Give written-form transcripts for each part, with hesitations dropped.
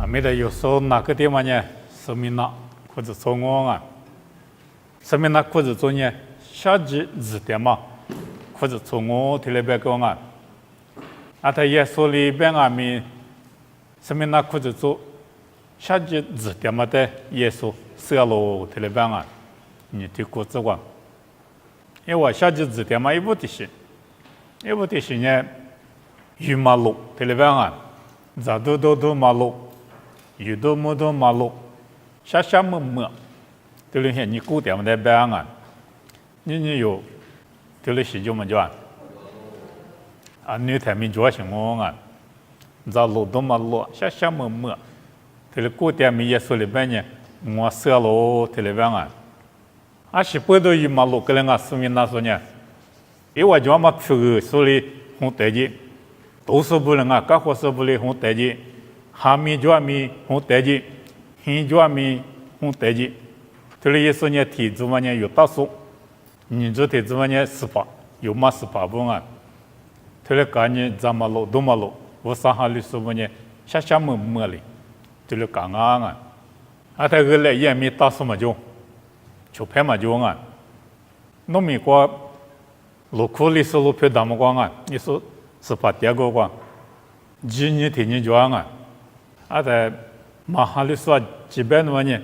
没得有时候哪个地方呢，生命那或者做我啊，生命那或者做呢，下级字典嘛，或者做我提了别个啊，啊他耶稣里边啊咪，生命那或者做下级字典嘛的耶稣射喽提了别啊，你提过这个，因为我下级字典嘛一部的是呢，与马路提了别啊，咋都马路。有多么多马路，下么，对了些你古典的班啊，你有，对了些就么叫啊，你台面主要是我啊，咋路多马路，下么，对了古典面也说了半年，我射路对了班啊，啊是不都有马路，个人啊市民那说呢，因为我就嘛去说的红台阶，都说不能啊，干活说不了红台阶。哈密就咪红台阶，黑就咪红台阶，这里也是呢，体质嘛呢有大数，你这体质嘛呢18，有嘛18不啊？这里讲呢咱马路多马路，我上哈里说么呢，下么哩，这里讲啊，啊他个来也没大数嘛就拍嘛就啊，农民国路库里是路票大么光啊，你说18第二个光，几年天天就啊。啊，在马哈里说几百多年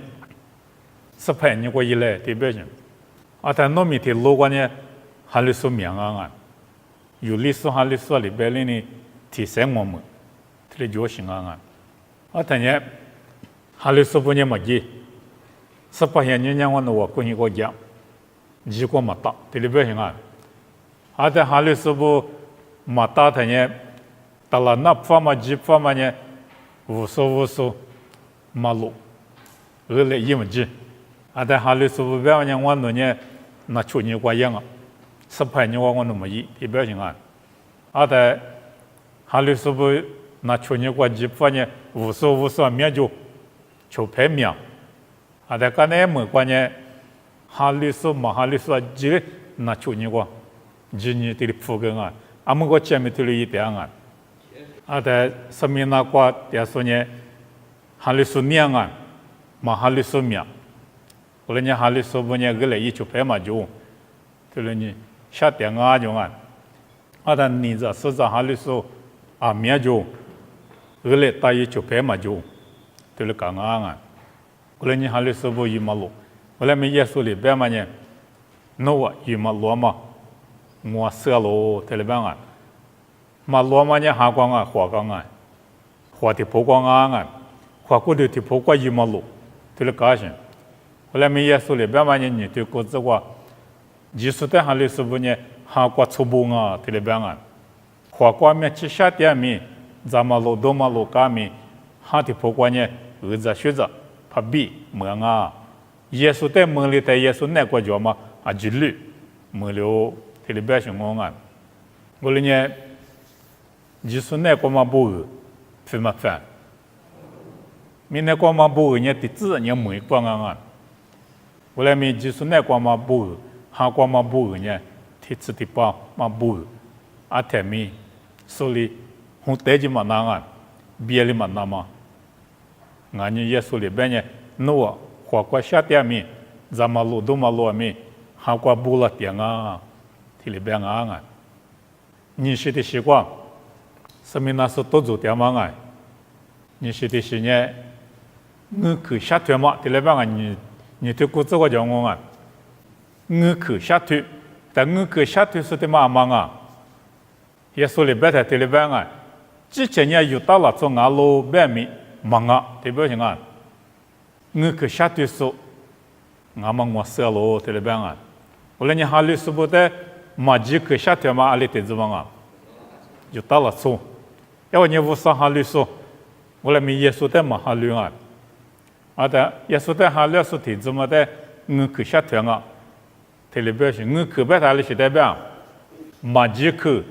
，18年过以来特别人，啊，在农民的路过呢，哈里说名啊，有历史哈里说里边呢提升我们，这里就行啊，啊，但呢，哈里说不呢么急，18年我我过去过讲，结果没打，这里边行啊，啊，在哈里说不没打他呢，到了那方嘛几方嘛呢？无数马路，而来一么急，啊！在哈里说不别人我呢，那去年过样啊，18年我那么一表现啊，啊！在哈里说不那去年过几发呢，无数面就拍面，啊！在刚才没关呢，哈里说几那去年过，几年的铺根啊，俺们个前面头里一点啊。啊，在上面那个点说呢，哈里说面啊，嘛哈里说面，后来呢哈里说不呢，个来一就拍嘛就，对了呢，下点啊就啊，啊但你这是在哈里说啊面就，个来打一就拍嘛就，对了讲啊，后来呢哈里说不一马路，后来没耶稣里边嘛呢，那我一马路嘛，我射路对了边啊。马罗马呢哈光啊，花光啊，花的破光啊，花过的破光一马路，对了高兴。后来没耶稣里边嘛呢，你对国子话，艺术的哈里是不呢，哈光粗暴啊，对了边啊，花光面去下点面，咱马路多马路高面，哈的破光呢，儿子学着，怕比门啊，耶稣在门里在耶稣那个叫嘛啊，几率门了，对了边是我啊，我了呢。艺术那个嘛不饿，非嘛饭。明那个嘛不饿，人的自然没光啊。后来没艺术那个嘛不饿，哈个嘛不饿呢，提吃的饱嘛不饿。啊，台面手里红带子嘛拿啊，别里嘛拿嘛。俺呢也手里边呢，我花过下点面，咱马路都马路面，哈个不了点啊，提里边啊。你是的习惯。生命那是多做点嘛啊，你是的是呢，我去下腿嘛，对了吧啊，你对古子我讲我啊，我去下腿，但我去下腿是的嘛啊，也说里边的对了吧啊，之前呢有到了从俺路边面忙啊，对不对啊？我去下腿说，俺们我射路对了吧啊，后来你哈里是不的，马几去下腿嘛，阿里对子嘛啊，有到了从。要我你无上哈律说，我来没耶稣在嘛哈律啊，啊的耶稣在哈律说提子嘛的，我去下团啊，提里边是我去别他里是代表，马几去，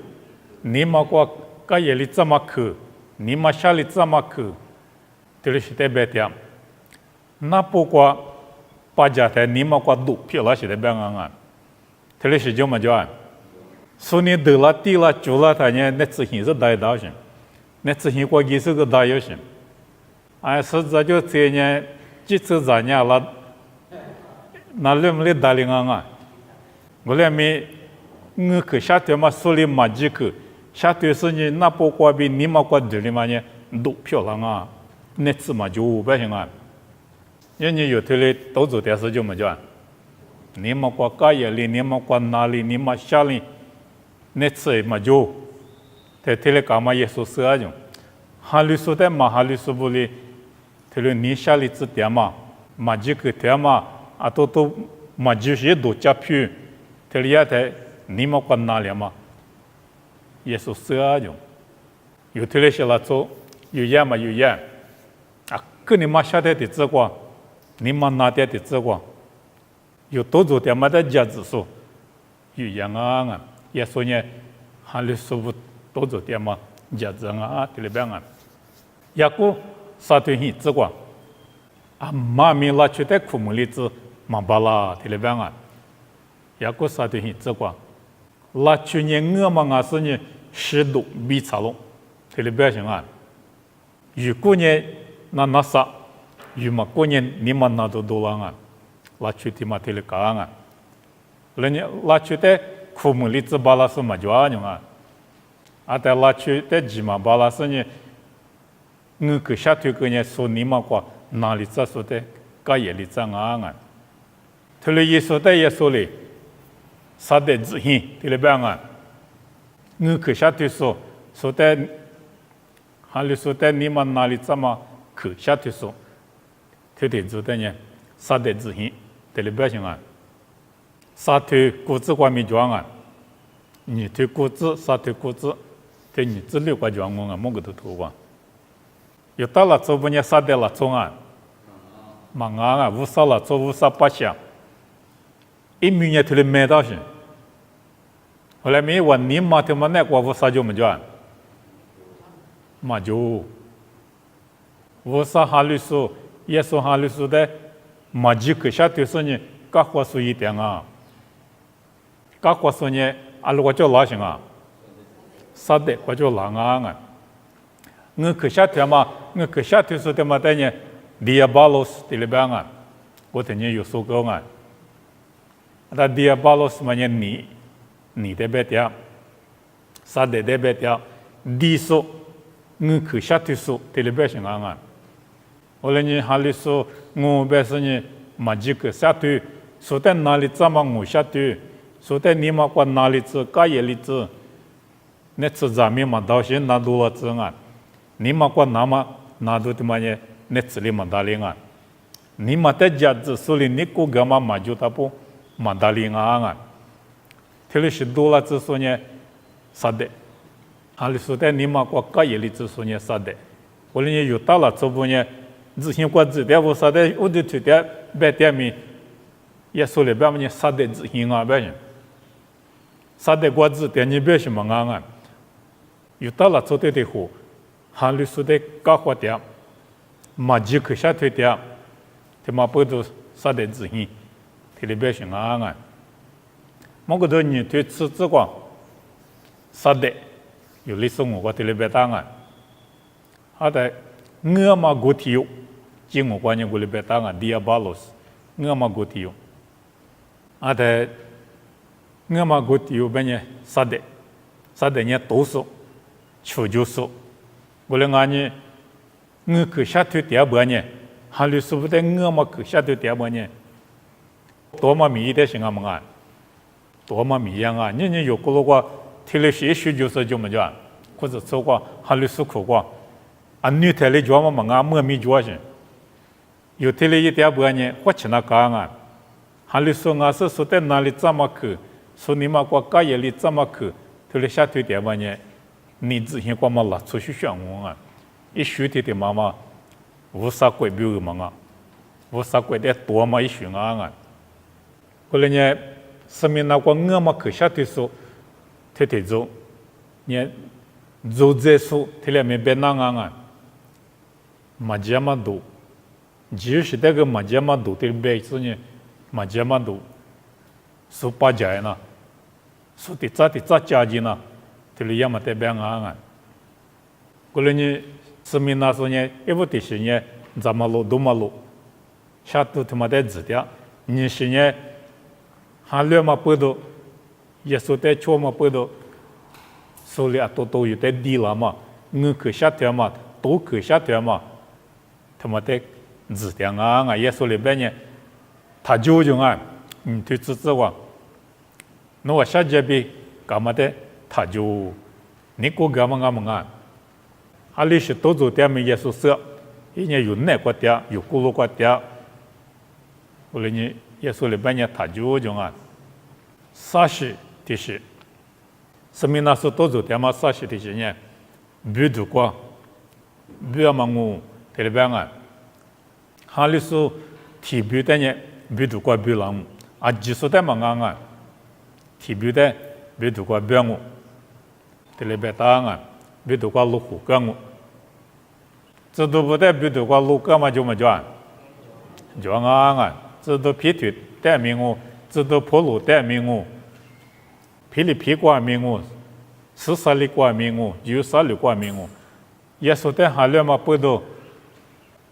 你嘛过个夜里怎么去，你嘛下里怎么去，提里是代表点，那不过把家台你嘛过路票了是代表啊，提里是就么叫，说你得了地了住了他呢，那自行是带到行。那之前过几首个大游行，实在就这年几次咋样了，那里面打铃啊，我来没我去下头嘛，手里嘛几个，下头是你那不过比你嘛过这里嘛呢，都漂亮啊，那次嘛就500行啊，人家有头里都做点事就没叫，你嘛过高野里，你嘛过哪里，你嘛下里，那次嘛就，在头里干嘛也说是啊种，哈里说的嘛哈里说不里。头里你下里子点嘛，嘛几个点嘛，啊都嘛就是都加票，头里也在你嘛管哪里嘛，也是这种，有头里些了做，有眼嘛有眼，啊，跟你嘛下台的这个，你嘛拿点的这个，有多做点嘛的价值说，有眼啊，也说呢，还里说不多做点嘛价值啊，头里边啊，也个。沙堆hin这个啊，妈咪拉出的苦木里子嘛巴拉提里边啊，也个沙堆hin这个拉出呢我嘛是呢10度比差了，提里边行啊，如果呢那啥，如嘛过年你嘛那都多了啊，拉出的嘛提里干啊，人家拉出的苦木里子巴拉是嘛就啊，啊但拉出的鸡嘛巴拉是呢。我去下头个人说你嘛话哪里咋说的，噶也里咋啊？头里一说的也说嘞，啥的自信，对了边啊？我去下头说的，哈里说的你嘛哪里咋嘛去下头说，头头做的呢，啥的自信，对了边行啊？啥头果子挂没装啊？你头果子啥头果子，对你资料挂装我啊，么个都头啊？有到了做不呢？啥的了做啊？忙啊！无啥了做无啥不想，一明年头里买到是。后来没问你妈他妈那个无啥就没叫，嘛就无啥哈律师，也说哈律师的，嘛几个下头是呢，搞活说一点啊，搞活说呢，啊如果叫老行啊，啥的我就老啊。我去下头嘛，我去下头说的嘛，等呢，diabolos 的里边啊，我等呢有说过啊，那 diabolos 嘛呢你的别掉，啥的别掉，地说我去下头说的里边行啊，我来呢哈里说我别是呢，嘛几个下头说的哪里怎么我下头，说的你嘛管哪里子，干也里子，那次咱们嘛到现那多了子啊。你嘛管那么那都他妈呢，那这里嘛打铃啊！你嘛在家子手里你过干嘛就他不嘛打铃啊！这里是多了子说呢，啥的，啊里说的你嘛过干也里子说呢啥的，我呢有到了这不呢，之前过子的我啥的，我就觉得白点米，也说了白么呢啥的之前啊白人，啥的过子的你别什么啊！有到了这的货。哈律说的搞活点，嘛几个下头点，他妈不都啥的自信，他里边行啊！么个都你对吃这个啥的，有历史我他里边当啊，好的，我嘛过体有，今我关键过里边当啊，diabolos，我嘛过体有，好的，我嘛过体有边呢啥的呢都说，求就说。我来讲呢，我去下头点半呢，哈律师不得我嘛去下头点半呢，多么迷的行啊么啊，多么迷样啊！你有个路过，提了些许就是就么讲，或者说过哈律师苦过，啊女台里叫么啊，么迷叫些，有提了一点半呢，或去那讲啊，哈律师啊是说在哪里怎么去，说你嘛过家业里怎么去，提了下头点半呢。你之前光嘛拉出去选我啊，一选的妈妈，无啥鬼标的嘛啊，无啥鬼的多嘛一选啊，后来呢，上面那个我嘛去下头说，天天做，呢做这说，天天没别那啊，嘛这么多，就是那个嘛这么多的别是呢，嘛这么多，说八家呢，说的咋家的呢。这里要么代表啊，过来呢，生命那时呢，一不的是呢，咱们路多么路，下都他妈的指的，你是呢，还略嘛不多，耶稣在错嘛不多，所以啊都有在地了嘛，我可下条嘛，都可下条嘛，他妈的指的啊，耶稣里边呢，他就啊，对自己话，那我下节比干嘛的，他就你过干嘛干嘛啊？阿里是都做点么耶稣说，一年有哪个点，有咕噜个点，后来呢，耶稣里边呢，他就啊，啥事的是，生命那时都做点么啥事的是呢？比如过，比如嘛我这里边啊，哈里说提比的呢，比如过比人，啊，技术的嘛啊，提比的比如过比我，这里边当啊。比如说路虎干我，这都不带比如说路干嘛就么转，转啊，这都皮腿带名我，这都坡路带名我，皮里皮挂名我，14里挂名我，13里挂名我，耶稣带哈了嘛不都，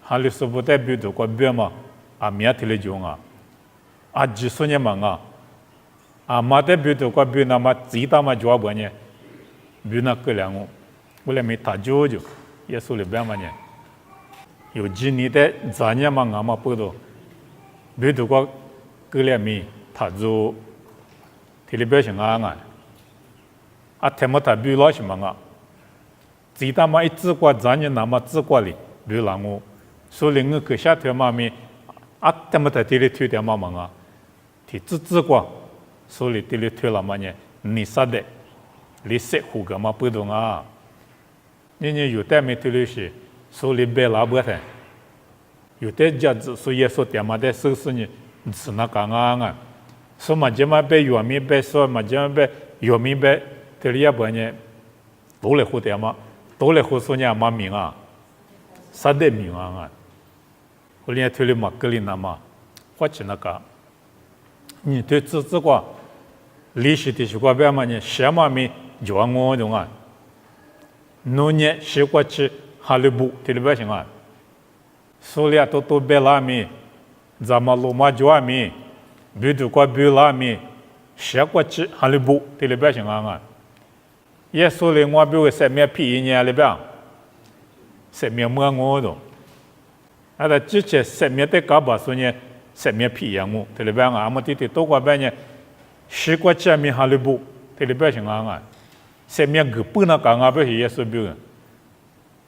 哈里说不带比如说别嘛，啊面体里种啊，啊技术呢嘛啊嘛带比如说别那么自他嘛抓不呢，别那个两我。我来没他就耶稣里边嘛呢，有几年的咱年嘛俺嘛不多，比如说个来没他就，这里边是啊，啊他们他比老什么啊，自他嘛一直过咱年那么自过哩，比如让我，所以我可下条嘛没，啊他们他这里推的嘛啊，他自过，所以这里推了嘛呢，你啥的，你识胡个嘛不懂啊。你有的没对的是，手里背拉不开；有的家子所以说点嘛的手势呢，是那个啊，说嘛就嘛背药米背，说嘛就嘛背药米背，这里也不呢，都来胡点嘛，都来胡说呢嘛名啊，啥的名啊，后来推了嘛格里那嘛，或者那个，你对自己个历史的是个别嘛呢，什么名就我种啊。农业是过去哈里布这里边行啊，所以都贝拉米，咱们罗马教米，比如说贝拉米，是过去哈里布这里边行啊，耶稣的我比如说面皮一年里边，说面么我都，啊，他之前说面的搞不说呢，说面皮一样我这里边啊，我们弟弟都过边呢，是过去米哈里布这里边行啊。前面个不能讲啊，不是耶稣标的，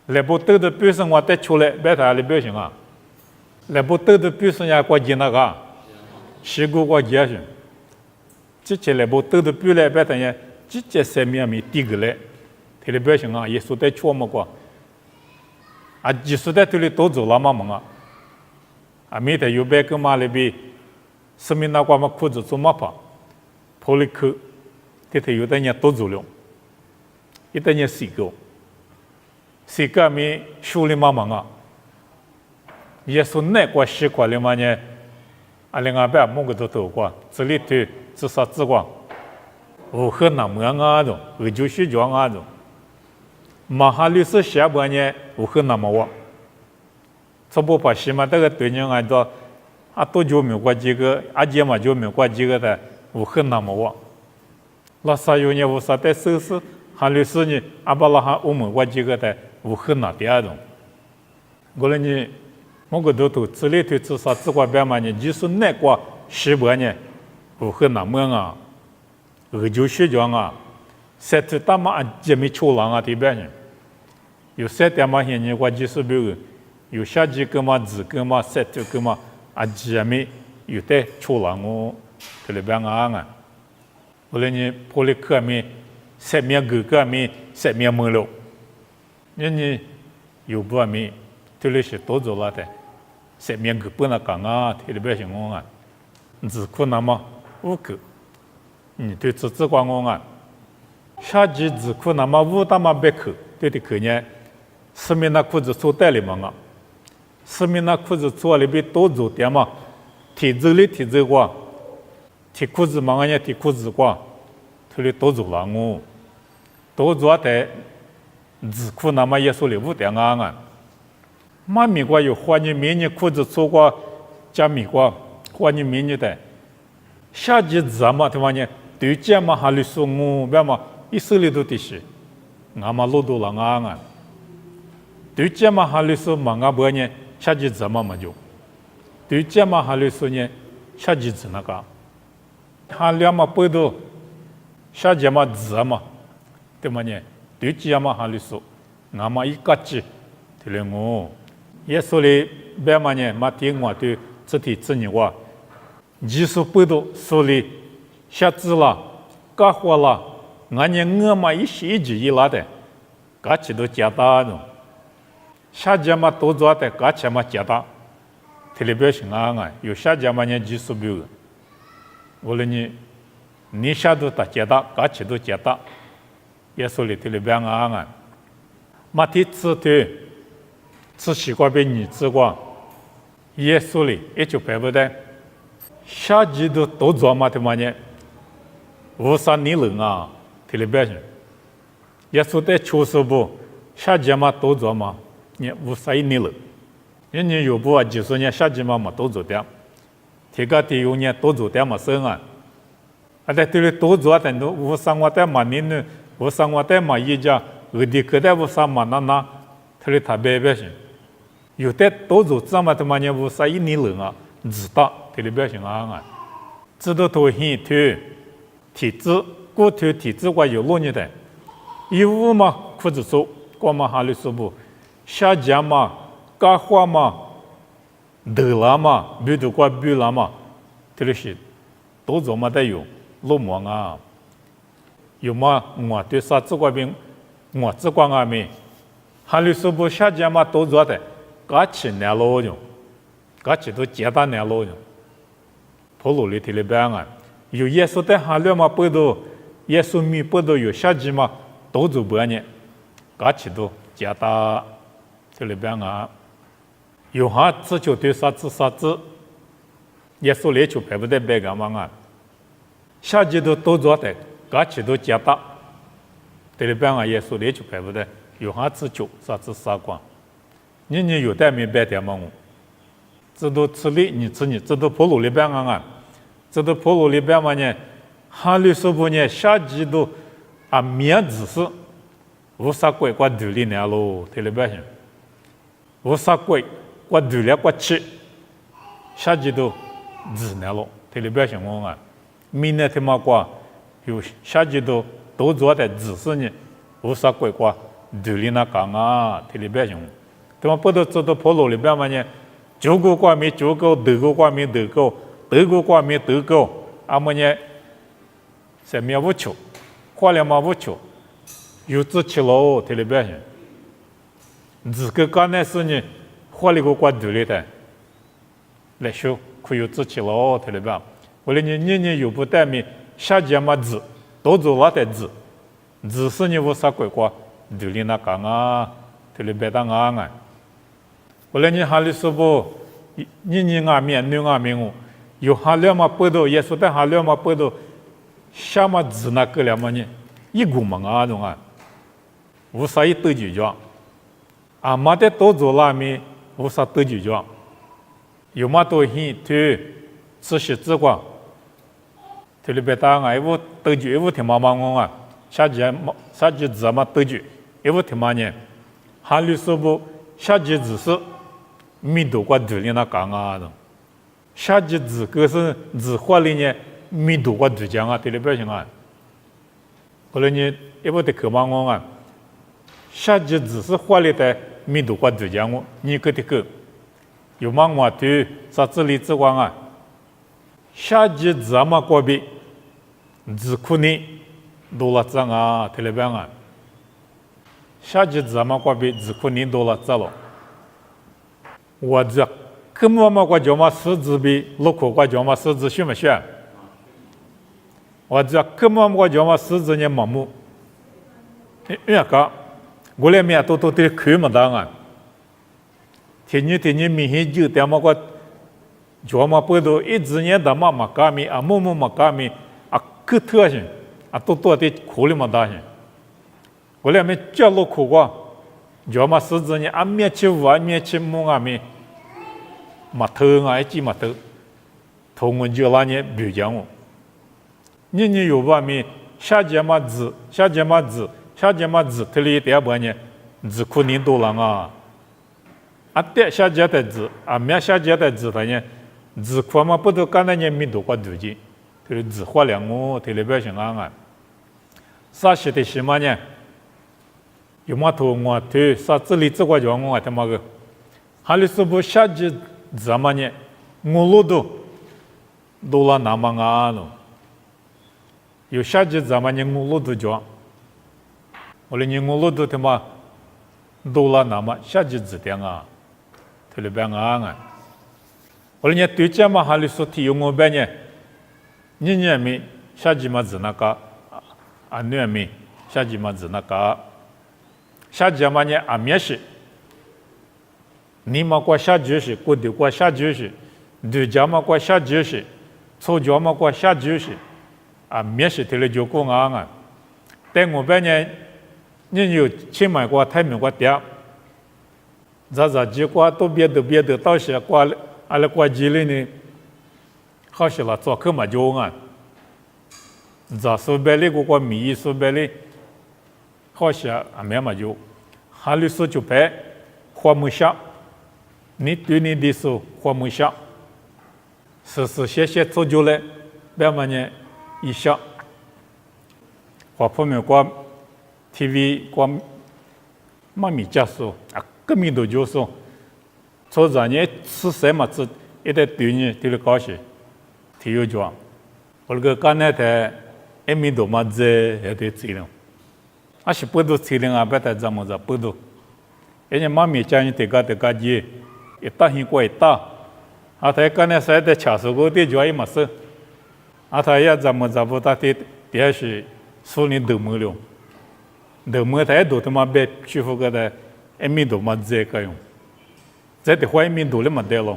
来不得的标生我带出来，别他的标行啊，来不得的标生也国际那个，是个国际是，之前来不得的标来别他呢，直接前面没第个来，他的标行啊，耶稣带出么个，啊，耶稣带这里都走了嘛嘛啊，没得有别个嘛里边，生命那个嘛裤子做嘛跑，跑里去，这有的人都走了。一等于四个米修理嘛啊，耶稣那个习惯了嘛呢？啊，另外边某个都头过，这里头至少只过，我很难么啊种，我就是这样啊种，马哈律师下半年我很难么我，这不把西嘛这个对人按照啊多久没有过几个，啊姐嘛就没有过几个的，我很难么我，那啥有呢？我啥在收拾。哈律师呢？阿巴拉哈我们过几个的，我很难的那种。我来呢，我个头这里头至少只管别嘛呢，就是那个西边呢，我很难么啊，我就是这样啊，在这他妈姐妹出浪啊这边呢，有些点嘛现在我就是比如有下几个嘛几个嘛三几个嘛啊姐妹有的出浪哦，这里边啊，我来呢，破里克面。前面个米，前面没了，你有不米，这里是多做了的，前面个不能讲啊，这里边是我啊，只可那么五个，你对自己管我啊，下季只可那么五大嘛别去，对的去年，市面那裤子做代理嘛啊，市面那裤子做里边多做点嘛，体质里体质过，提裤子嘛呀提裤子过，这里多做了我。都做的，自苦那么耶稣里无点安啊，马米国有花你明年裤子错过加米国花你明年的，下季子嘛他妈呢，对家嘛哈里说我别嘛以色列都的是，俺嘛路都了安啊，对家嘛哈里说嘛俺不呢，下季子嘛就，对家嘛哈里说呢，下季子那个，哈两嘛不都，下季嘛子嘛，对嘛呢？对家嘛哈里说，俺嘛一个季，对了我，耶稣里别嘛呢，嘛听我对这题子你话，技术不都手里下子了，干活了，俺呢我嘛一时一句一拉的，干起都简单了，下季嘛多做的，干起嘛简单，对了别是俺有下季嘛呢技术不有，我了你下都大简单，干起都简单。耶稣里头里边啊，马蹄子的，吃西瓜被你吃过，耶稣里也就白不得，下季都做嘛的嘛呢，无啥你人啊，头里边是，耶稣在确实不，下季嘛都做嘛，你无啥你人，人家有不啊，就是呢下季嘛都做点，这个的有呢都做点嘛生啊，在这里都做的都无啥我在嘛你呢。我生活在嘛一家，我的个在我上嘛那，他的他白白行，有的多做这么的嘛呢，我啥一年人啊，知道他的白行啊，知道头先头体质，过头体质我有路呢的，有物嘛，或者说我们哈里说不，下家嘛，干活嘛，得了嘛，比如过比了嘛，这些都做嘛得有路忙啊。有嘛？我对啥子个病，我只管阿没，哈里说不下家嘛都做的，搞起难路用，搞起都简单难路用，普罗里头里边啊，有耶稣在哈里嘛不都，耶稣米不都有下家嘛都做不呢，搞起都简单，这里边啊，有哈只求对啥子，耶稣来求排不得白干嘛啊，下家都做的。搞起都简单，这里边啊耶稣来就排不得，有啥子就啥子啥光，你有的没白点嘛我，这都吃力你吃你，这都普罗里边啊，这都普罗里边嘛呢，哈里说不呢下季都啊面子是，无啥鬼过独立难咯，这里边行，无啥鬼过独立过吃，下季都自难咯，这里边行我啊，明年他妈过。有下季都做的只是呢，无啥鬼瓜，独立那讲啊，这里边用，对吧？不都走到普罗里边嘛呢？九个瓜没九个，德国瓜没德国，德国瓜没德国，阿么呢？什么不求，花了嘛不求，有志气喽，这里边用，自个干那是呢，花了个瓜独立的，来修可有志气喽，这里边，为了你有不带面。下家嘛字都做了的字是你无啥鬼瓜，独立那讲啊，这里别当啊，后来你哈里说不，你阿面你阿面我，有哈了嘛不都，耶稣在哈了嘛不都，下嘛字那个了嘛呢，一股嘛啊种啊，无啥一得就讲，阿妈的都做了面，无啥得就讲，有嘛都很对，这些之光。这里边当啊，我得救，我听妈妈讲啊，下季子嘛得救，我听妈呢，哈里说不，下季子是米多过独立那讲啊的，下季子个是子花里呢，米多过独讲啊，这里边行啊，后来呢，我得去妈讲啊，下季子是花里的米多过独讲我，你个的个，有嘛我对啥子例子讲啊？下季子嘛过比。自苦呢，多了脏啊，特别边啊。下季子嘛过比自苦呢多了脏了。我这根本嘛过叫嘛狮子比路口过叫嘛狮子选不选？我这根本过叫嘛狮子呢盲目。因为个我来面都得看嘛当啊。天天明显就点嘛过叫嘛不都一直年的嘛干米啊，么干米。个特性啊，都的苦力嘛大些，我俩没角落苦过，要么是子呢，俺面去五，俺面去木俺们，嘛头俺一记嘛头，头我就那呢比较我，你有把面下节嘛子，下节嘛子，下节嘛子，这里第二把呢，子苦你多了啊，啊对下节的子，啊面下节的子的呢，子苦嘛不都干那呢面多过多的，这里子花两我，这里边想啊，啥些的什么呢？有嘛头我头啥这里这个叫我他妈个，还是说不下节怎么呢？我路都了那么啊喽。有下节怎么呢？我路都叫，我连我路都他妈都了那么下节字点啊，这里边啊，我连对家嘛还是说提有我边呢，你没下节嘛字那个，啊你没下节嘛字那个。下节嘛呢？啊，面试，你嘛过下节是，过的过下节是，对家嘛过下节是，错家嘛过下节是，啊，面试提了就过啊。但我边呢，你有钱买过太没过掉，咋结果都别的，到时过阿拉过节里呢，好些了做客嘛就啊，咋说白里过米说白里。好些啊，没嘛就，哈里说就白，花木下，你对你的手花木下，谢做就来，别嘛呢一下，花泡面过 TV 过妈咪家说啊，革命都就说，做啥呢？吃什么吃，一代对呢对了高些，体育讲，我那个干那的，一米多嘛子也得吃了。啊是不都吃了啊？别太怎么着不都？人家妈咪家人得个节，一打很过一打，啊他刚才说的吃手个的就也没事，啊他也怎么着不他的第是手里都没了，都没他都他妈别舒服个的，一米多嘛这个用，这的话一米多了嘛得了，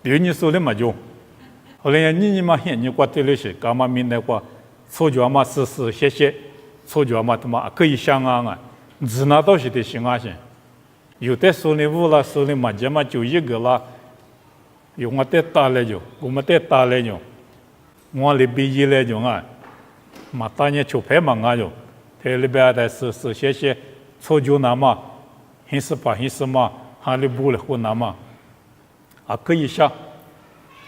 对你手里嘛就，后来你嘛现你过这里是干嘛明的话，手脚嘛谢。错觉嘛，他妈可以想啊！只拿到是的行啊行，有的手里五了，手里嘛这嘛就一个了，有我得打来就，我们得打来就，我里边一来就啊，嘛当年就拍嘛啊就，这里边的是些错觉那么，还是嘛，还里不了或那么，啊可以想，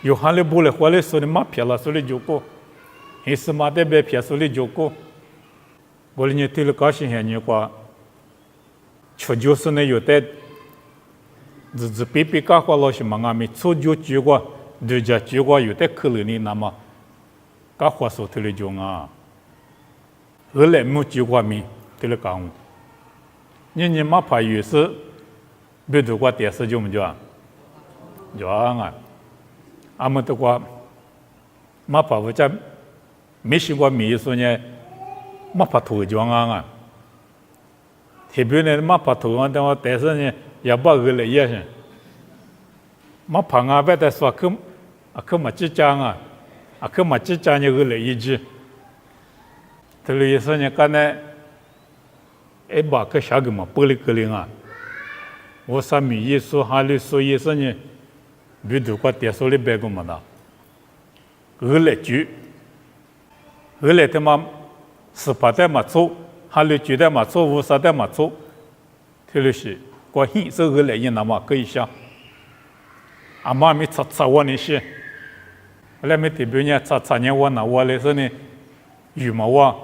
有还里不了或里手里嘛撇了手里就过，还是嘛得别撇手里就过。我哩你对了高兴些，你话，确就是呢有的，只比搞过老些嘛，俺们错就结果，对家结果有的可能呢，那么搞花说对了就啊，后来没结果没对了讲，你嘛怕有时，别读过电视就么叫，就啊，俺们都话，嘛怕我家没学过美术呢。嘛怕头撞啊！特别呢，嘛怕头撞，但是呢，也不饿了也行。嘛怕啊，别的说去嘛几家啊，去嘛几家呢饿了一句。这里说呢，刚才一把个下个嘛，玻璃个零啊。我上面一说，哈里说一说呢，比如说电视里边个嘛的，饿了句，饿了他妈。是把的嘛做，还有觉得嘛做，无啥的嘛做，特别是过现实个来源那么可以想，阿妈没查我那些，后来没特别呢查呢我那我来说呢，羽毛啊，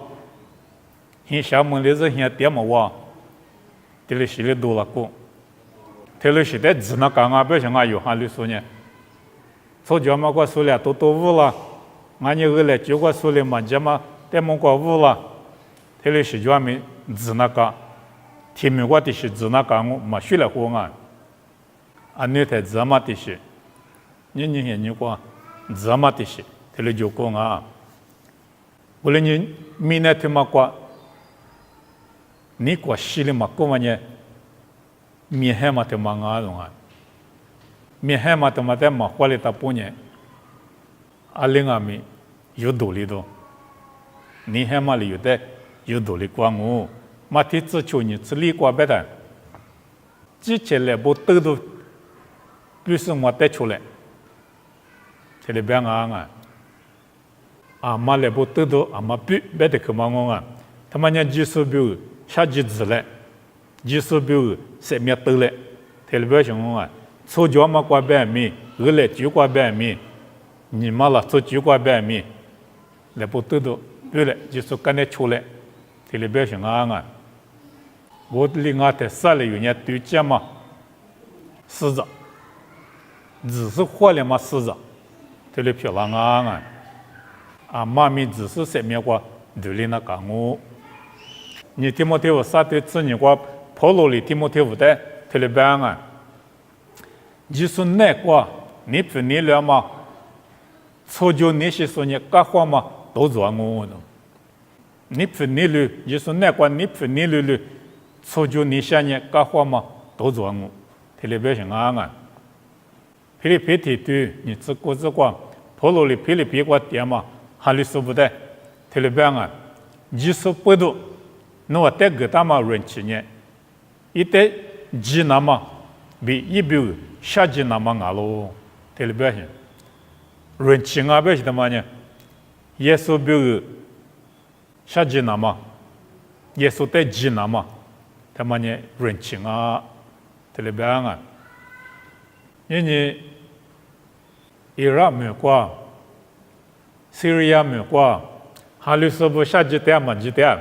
现厦门的是现点毛啊，特别是的多了个，特别是的只那讲啊，不像啊有哈里说呢，做家嘛过说了多无了，俺那个来结果说了嘛家嘛。在蒙古屋了，这里是专门指那个，天明过的是指那个我没学了过啊，那台指嘛的是，你过指嘛的是，这里就讲啊，我来你明年他妈过，你过西里嘛过完呢，米海嘛他妈啊种啊，米海嘛他妈在嘛花里打半年，另外米有道理的。你还嘛里有的有道理光我，马蹄子求你吃里瓜白的，记起来不得都，必须我带出来，这里边啊，阿妈来不得都阿妈必别的去忙啊，他们家技术表下几字来，技术表谁面得来，这里边想啊，抽脚嘛瓜白米，二来就瓜白米，你妈了做就瓜白米，来不得都，对了，就是干的出来，这里边想啊。我另外在山里有人对讲嘛，死着，只是活了嘛死着，这里漂亮啊！啊，妈咪只是上面过对里那讲我，你提摩太后啥对子你过保罗里提摩太后的这里边啊，就是那个你不你了嘛，操就那些说你干活嘛都做我的，你不你了就是那个你不你了。操就你下年干活嘛，都做我，这里边是啊，菲律宾对你自国自光，普罗里菲律宾国点嘛，哈里说不得，这里边啊，20不多，那带个大嘛人气呢，一带几那么比一比下几那么啊喽，这里边是人气啊，边是什么呢？耶稣比下几那么，耶稣带几那么。他们呢人情啊，这里边啊，因为伊拉没过，叙利亚没过，哈里斯不下几天嘛几天，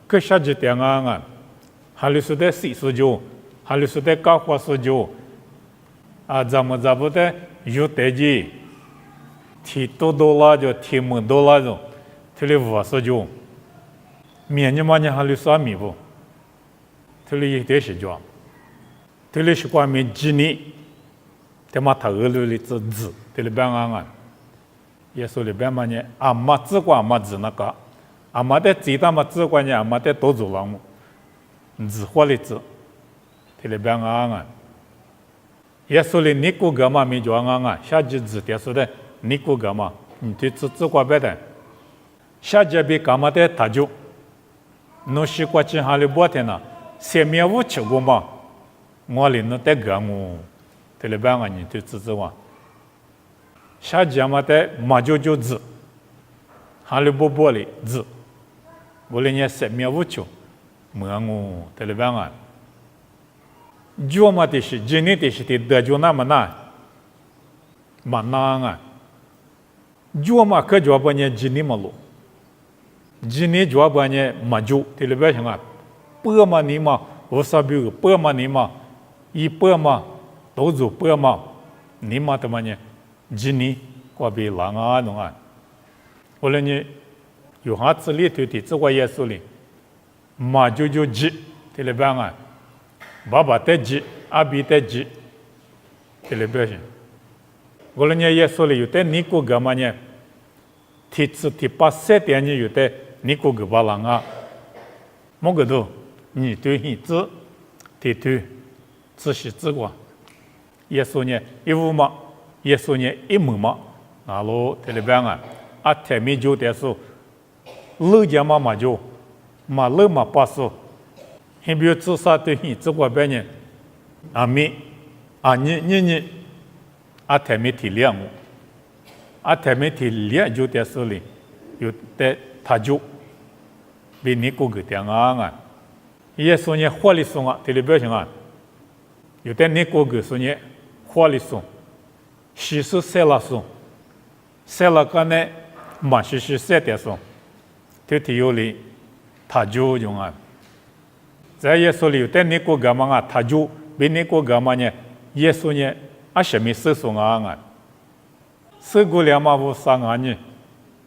可下几天啊，哈里斯的洗漱酒，哈里斯的搞花漱酒，啊，咱们不的有代志，提多$就提$就，这里50酒，明年嘛呢哈里斯米不？这里也是这样，这里是关于几年，他妈他二里子，这里边啊，耶稣里边嘛呢，阿妈只管阿妈只那个，阿妈的最大嘛只管呢，阿妈的多做了么，只活里子，这里边啊，耶稣里你过个嘛没叫啊，下季子的说的你过个嘛，你对只管别的，下季比干嘛的他就，侬西瓜进哈里不天呐。前面我吃过嘛，我里能带个我，这里边啊你对自我，下节嘛带马就子，哈里不玻璃子，我里呢前面我吃，没我这里边啊，就嘛的是今年的是的得就那么难，蛮难啊，就嘛可就把呢今年嘛路，今年就把呢马就这里边上啊。8嘛你嘛，我啥比如8嘛你嘛，100嘛都做8嘛，你嘛他妈呢，今年过比狼啊弄啊，后来呢，有哈子里头的这个耶稣里，嘛就急，这里边啊，爸爸得急，阿比得急，这里边是，后来呢耶稣里有的你过个嘛呢，提把7点呢有的你过个把狼啊，么个都。你对你子，对仔细自管。耶稣呢一五嘛，耶稣呢一门嘛，那罗这里边啊，啊台面就的说，老家嘛就，嘛老嘛把说，还比如至少对你自管别人，啊咪，啊你，啊台面体谅我，啊台面体谅就的说里，有的他就，比你过个点啊。耶稣呢活里送啊，这里表现啊，有的你过个说呢活里送，西是塞拉送，塞拉个呢马西塞的送，这体有里他就用啊，在耶稣里有的你过个嘛啊，他就比你过个嘛呢，耶稣呢啊什么事送啊，四个两嘛不三啊呢，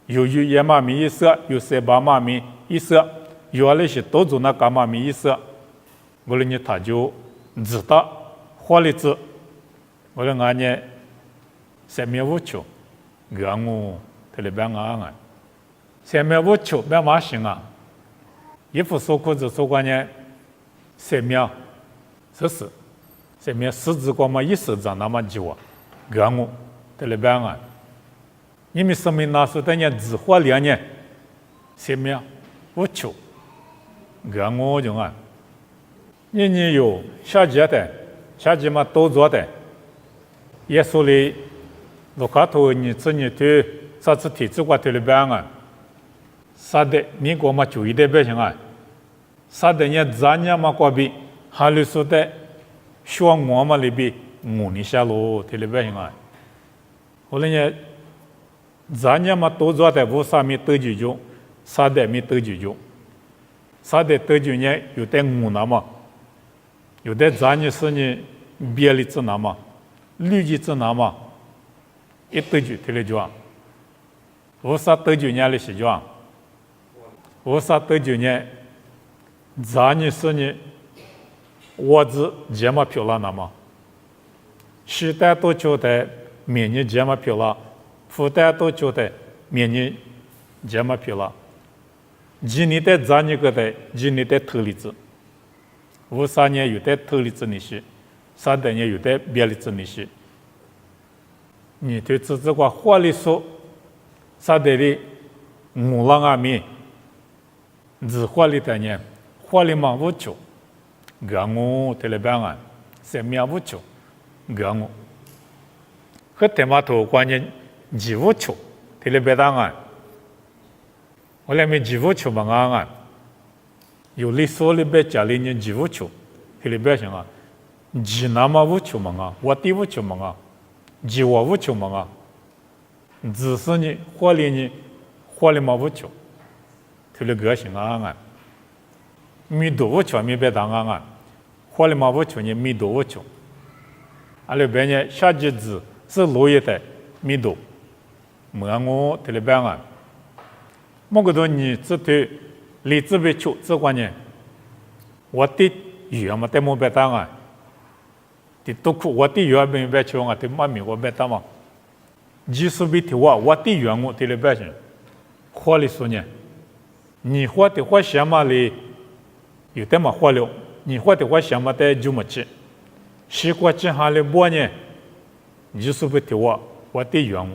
有一嘛米一色，有3-8嘛米一色。有那些都做那干嘛没意思，我了呢他就知道活里子，我了俺呢3面5球，俺我这里边啊，3面5球别马行啊，一副手裤子手关呢3面，3面10字光嘛一手掌那么久啊，俺我这里边啊，你们生命那时候等年只活2年，3面5球。个我种啊，你有下节的，下节嘛都做的，耶稣里路卡头你自己对啥子体制过对了办啊，啥的你给我们注意的别行啊，啥的你咱家嘛过比，哈里说的，希望我们里边我你下路对了别行啊，后来呢，咱家嘛都做的无啥没得救救，啥的没得救救。啥的得救呢？有的我那么，有的咱呢是呢别的子那么，绿的子那么，一得救得了救啊。为啥得救呢？的是救啊？为啥得救呢？咱呢是呢，我子节目漂亮那么，时代都觉得明年节目漂亮，时代都觉得明年节目漂亮。今年的咱呢个的，今年的特例子，为啥呢？有的特例子那些，啥的呢？有的别例子那些。你对自己个法律说，啥的哩？我让阿米，是法律的呢？法律嘛不求，个我得了办案，生命不求，个我。和他妈头关键，几不求，得了办档案。我来没几乎求嘛啊，有理所里边家里人几乎求，这里边行啊，几那么无求嘛啊，我地无求嘛啊，几我无求嘛啊，只是呢，活里嘛无求，这里个行啊，没多无求没别当啊，活里嘛无求呢没多无求，阿里边呢下几子是落叶的没多，没我这里边啊。某个多你只对理智为求这关键，我的语嘛在某边当啊，的都苦我的语没别求啊，的妈咪我别当嘛，即使比的我的语我的了别行，活里说呢，你活的活什么里有的嘛活了，你活的活什么的就没去，西瓜之下里播呢，即使比的我的语我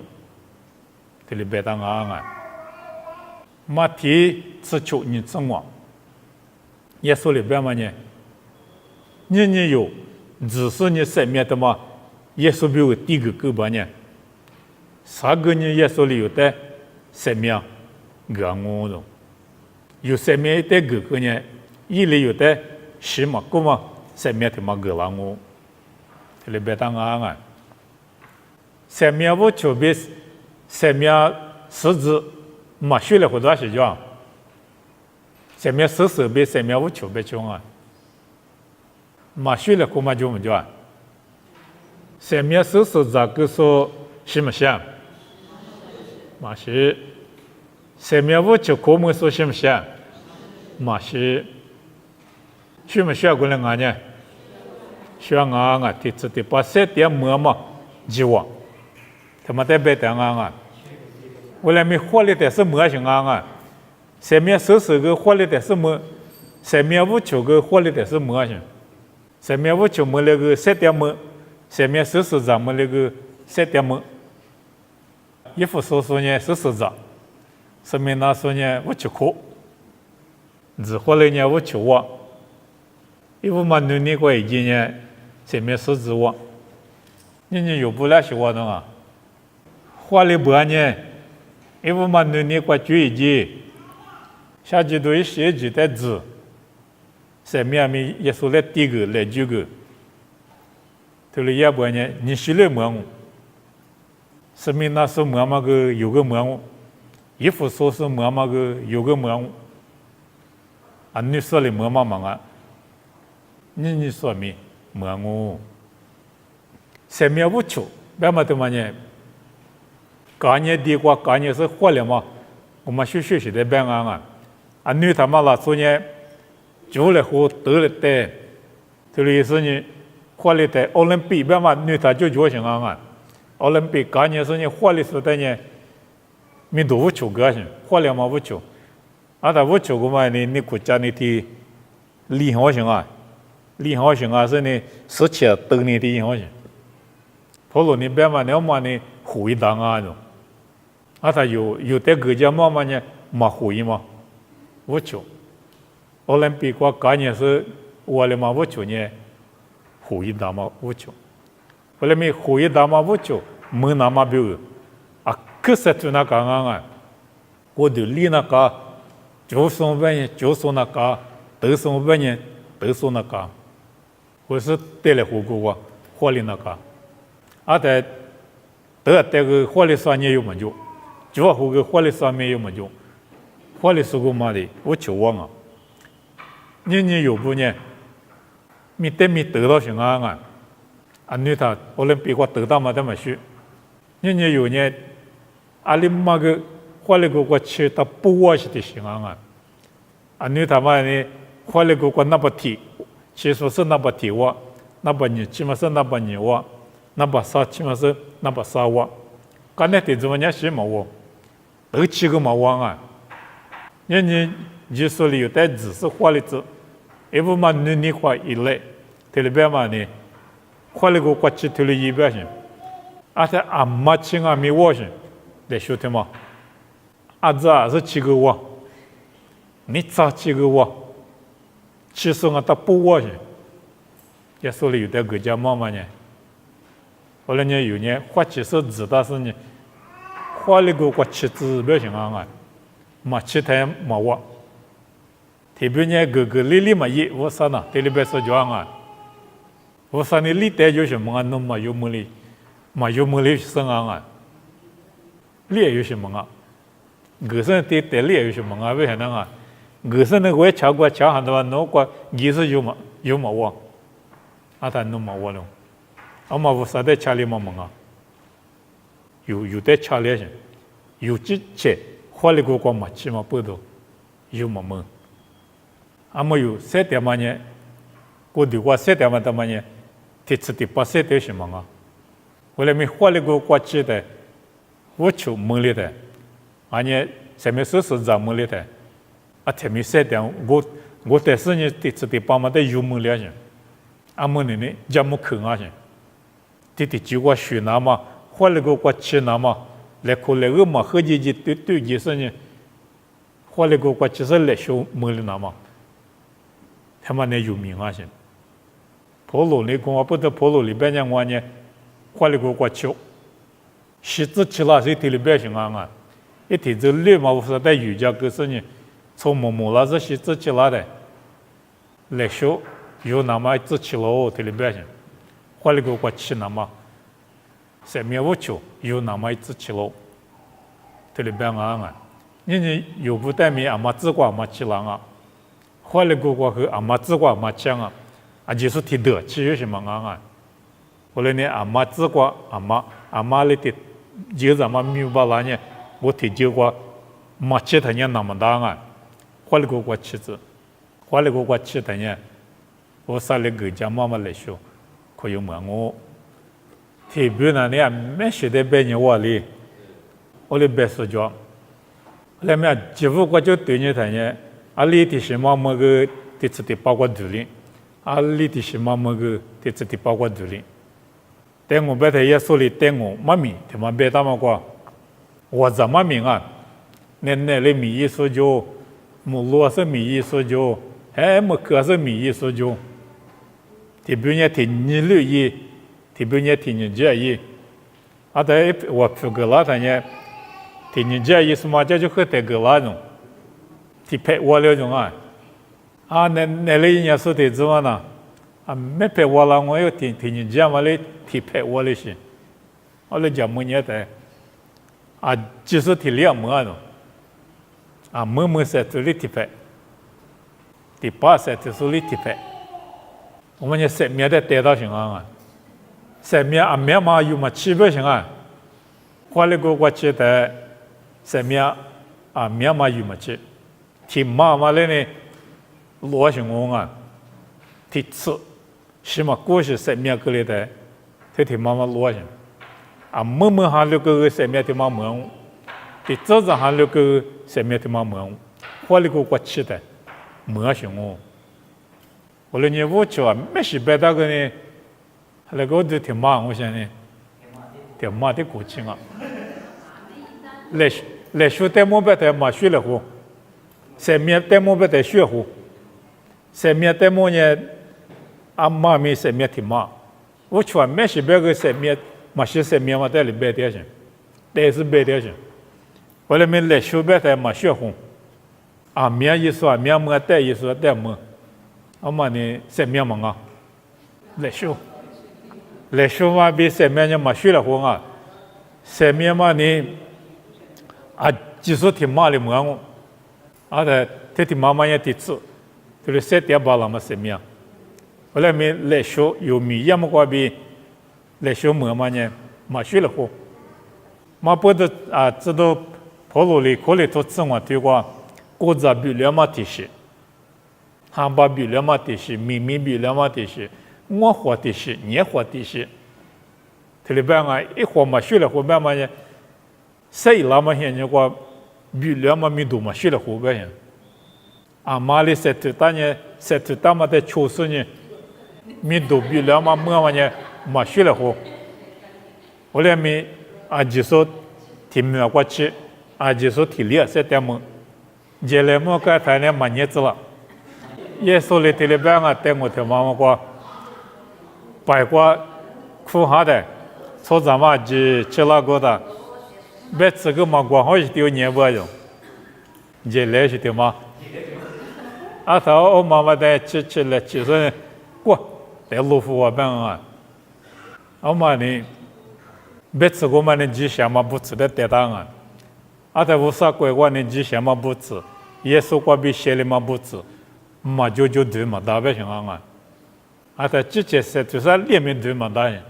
的了别当啊。马蹄只求你怎么？耶稣里边嘛呢？你有，只是你生命的嘛？耶稣比我第一个吧呢？啥个呢？耶稣里有的生命，个我的，有生命的个呢？伊里有的什么个嘛？生命的嘛个啦我，这里边当啊，生命不求比生命实质。嘛，学了好多事情，生命实施比生命无求别穷啊。嘛，学了干嘛就没叫啊？生命实施这个说什么想？嘛是生命无求，可么说什么想？嘛是学没学过来啊呢？学啊，第次的把这点么嘛，就我，他妈在别当啊。我来没活力的是么行啊？生命实施个活力的是么？生命无求个活力的是么行？生命无求么那个7点么？生命实施咱们那个7点么？一副说呢实施着，生命那说呢无求苦，只活力呢无求我，一副嘛努力过一件呢，生命实施我，你有不了是我的啊？活力不呢？因为嘛，你过注意些，下几多写几的字，生命里耶稣来第一个来几个，对了，要不然呢，你是来么？生命那是么个有个么？一副说是么个有个么？啊，你说的么啊？你说没么？生命无求，干嘛的嘛呢？干年地瓜，干年是活了嘛？我们学习的办案啊，啊，女他妈啦，昨年就来和得了的，这里是呢，活了的奥林匹克嘛，女他就做行啊，奥林匹克干年是呢，活了是的呢，没多无求个行，活了嘛无求，啊，他无求个嘛，你国家你的厉害行啊，厉害行啊是呢，实际得你的厉害行，普罗你别嘛，你嘛呢，回答啊就。啊，他有的国家嘛呢，嘛会嘛，无求，奥林匹克概念是我的嘛不求呢，回答嘛不求，我们回答嘛不求，没那么标啊，可是就那个啊，我就理那个，就说半年就说那个，都说半年都说那个，我是带来火锅火力那个，啊在得个火力上面有么就，就火个火力上面有么就，火力是个嘛的，我求我啊，你有不呢？你得到什么啊？啊，你他奥林匹克得到嘛的么去？你有呢？阿里嘛个火力个去他不我是的什么啊？啊，你他妈呢？火力个那不提，其实是那不提我，那不你起码是那不你我，那不杀起码是那不杀我，刚才的怎么样是么我？都七个嘛我啊？你说里有带只是火力子。也不嘛你话一类，特别嘛呢，火力个国际特别一边些，而且俺妈亲俺没我些，来说的嘛，啊这是几个我，你咋几个我，其实俺他不我些，也说里有点国家嘛呢，后来呢有呢，或者是知道是呢，火力个国际指标性啊，嘛其他嘛我。特别呢，个里嘛也我说呢，特别是讲啊，我说你里带有什么啊？弄嘛有么里生啊？里有什么啊？个生带里有什么啊？为啥呢啊？个生那我瞧过瞧很多，弄过也是有嘛我，啊他弄嘛我了，啊嘛我啥在家里嘛啊？有在家里些，有之前花里个嘛起码不多，有嘛么？阿么有三点嘛呢？我对我三点嘛的嘛呢？提出的八三点什么啊？我来没花了个国际的，我求门里的，而且前面是在门里的，啊前面三点我但是呢提出的八嘛的有门里些，阿么呢家么看啊些，提就我学那嘛，花了个国际那嘛，来可来个嘛和姐对就是呢，花了个国际是来学门里那嘛。他们那有名啊些，婆罗里公啊不得婆罗里边讲话呢，花里国球，实质起来是里边行啊，一提这绿嘛，我说在瑜伽可是呢，从那是实质起来的，来说有那么一直起了里边行，花里国球那么，上面我球有那么一直起了，里边啊，你有不带面阿妈自挂嘛起来啊。花里个和阿妈自挂嘛讲啊，啊就是提得起有什么啊？后来呢，阿妈自挂阿妈里的就是阿妈明白了呢，我提就过嘛其他人那么大啊，花里个妻子，花里个其他人，我啥里个家妈妈来说，可以问我，特别呢你没学的别人话里，我里别说讲，后来几乎我就对你他呢。阿里的什么么个这次的包括独立，阿里的什么么个这次的包括独立，但我白他也说了，但我妈咪他妈别他妈过，我怎么明啊？那里米一说就，木罗是米一说就，哎木可是米一说就，特别呢听你六一，特别呢听你这一，啊对，我不个啦他呢，听你这一什么这就和这个啦种。提拍我了种啊，啊那里人家说的怎么呢？啊没拍我了，我又听人家嘛嘞提拍我了些，我来讲么年代，啊就是提两么种，啊么在这里提拍，第八在这里提拍，我们呢三面的带到行啊，三面啊面嘛有嘛区别行啊，花里个去的三面啊面嘛有嘛去。提妈妈嘞呢，罗行我啊，提吃，起码过去三面个里的，提妈妈罗行，啊，么还留个三面提妈妈，提早上还留个三面提妈妈，花里个过去的，没行我，后来呢我就没事白大个呢，那个就提妈我想呢，提妈的过去啊，来学带么白带嘛学了乎。三面带么不带学乎，生命的么呢？阿妈咪生命挺嘛，我传没是别个生命，嘛是生命嘛在里边点上，但是别点上，我来没来修别在嘛血红，啊命一说命么带一说带么，阿妈呢生命嘛啊，来修嘛比生命呢嘛血了红啊，生命嘛呢啊技术挺嘛的么我，啊的这挺妈妈也挺做，就是谁点把了嘛生命。后来没来修有米也么过比来修么嘛呢？嘛学了货，嘛不得啊，知道跑路里可里头自我对过，国家比了嘛的是，汉巴比了嘛的是，米比了嘛的是，我活的是，你活的是，这里边啊一活嘛学了货边嘛呢，谁那么现在过比了嘛米多嘛学了货边呀？啊，马里塞特当年塞特他妈的秋实呢。米多比了嘛么嘛呢？嘛学了货，后来没啊，就说提没过去，啊，就说提了些点么，接来么个他呢嘛日子了，耶稣里提里边啊带我听妈妈过，白过苦哈的，从咱们就吃那个的，别这个嘛光好是丢年不用，接来是对吗？啊，他我妈妈在吃了，其实过。在路虎我边啊，我嘛呢，别吃过嘛呢，吉祥嘛不吃的得当啊，啊在无啥鬼话呢，吉祥嘛不吃，耶稣过比写的嘛不吃，嘛就对嘛，大别行啊，啊在之前是就是里面对嘛大人，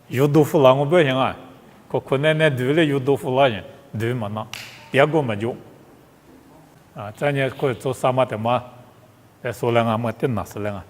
有豆腐啦我不行啊，可能呢对了有豆腐啦人，对嘛那，第二个嘛就，啊，咱也可以做啥嘛的嘛，在说两个嘛，真哪是两个。